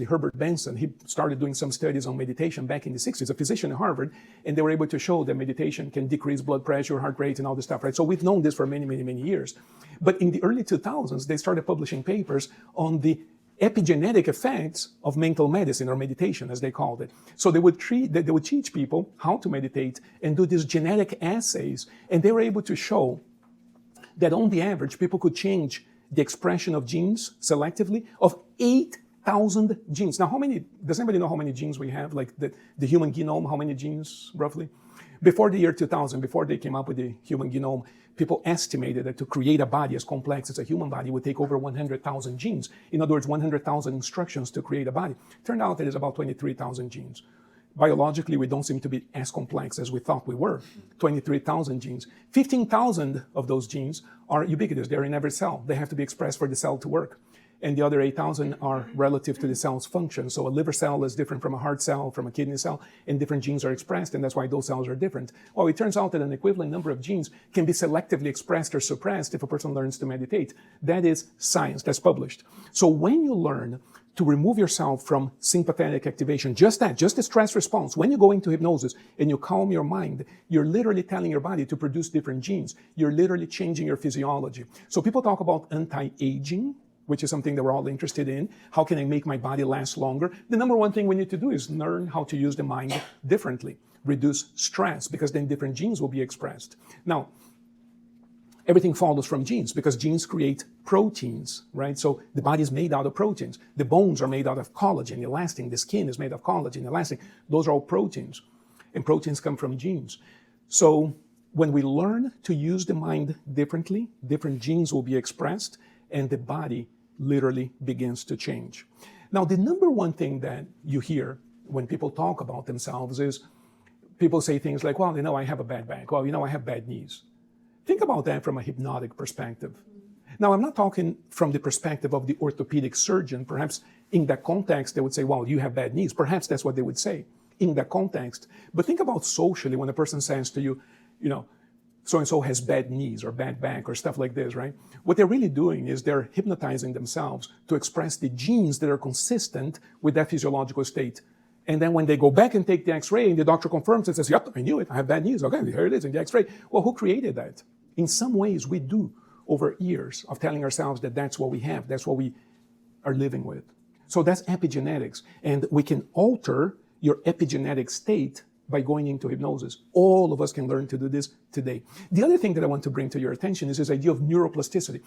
Herbert Benson, he started doing some studies on meditation back in the 60s, a physician at Harvard, and they were able to show that meditation can decrease blood pressure, heart rate, and all this stuff, right? So we've known this for many, many, many years. But in the early 2000s, they started publishing papers on the epigenetic effects of mental medicine, or meditation, as they called it. So they would teach people how to meditate and do these genetic assays, and they were able to show that on the average, people could change the expression of genes selectively of 8,000 genes. Now, does anybody know how many genes we have? Like the human genome, how many genes roughly? Before the year 2000, before they came up with the human genome, people estimated that to create a body as complex as a human body would take over 100,000 genes. In other words, 100,000 instructions to create a body. Turned out that it's about 23,000 genes. Biologically, we don't seem to be as complex as we thought we were. 23,000 genes. 15,000 of those genes are ubiquitous. They're in every cell. They have to be expressed for the cell to work. And the other 8,000 are relative to the cell's function. So a liver cell is different from a heart cell, from a kidney cell, and different genes are expressed, and that's why those cells are different. Well, it turns out that an equivalent number of genes can be selectively expressed or suppressed if a person learns to meditate. That is science. That's published. So when you learn to remove yourself from sympathetic activation, just the stress response, when you go into hypnosis and you calm your mind, you're literally telling your body to produce different genes. You're literally changing your physiology. So people talk about anti-aging, which is something that we're all interested in. How can I make my body last longer? The number one thing we need to do is learn how to use the mind differently, reduce stress, because then different genes will be expressed. Now, everything follows from genes, because genes create proteins, right? So the body is made out of proteins. The bones are made out of collagen, elastin. The skin is made of collagen, elastin. Those are all proteins, and proteins come from genes. So when we learn to use the mind differently, different genes will be expressed, and the body literally begins to change. Now, the number one thing that you hear when people talk about themselves is people say things like, well, I have a bad back. Well, I have bad knees. Think about that from a hypnotic perspective. Now, I'm not talking from the perspective of the orthopedic surgeon. Perhaps in that context, they would say, well, you have bad knees. Perhaps that's what they would say in that context. But think about socially when a person says to you, so-and-so has bad knees or bad back or stuff like this, right? What they're really doing is they're hypnotizing themselves to express the genes that are consistent with that physiological state. And then when they go back and take the x-ray and the doctor confirms and says, yep, I knew it, I have bad knees. Okay, here it is in the x-ray. Well, who created that? In some ways, we do over years of telling ourselves that that's what we have, that's what we are living with. So that's epigenetics. And we can alter your epigenetic state by going into hypnosis. All of us can learn to do this today. The other thing that I want to bring to your attention is this idea of neuroplasticity.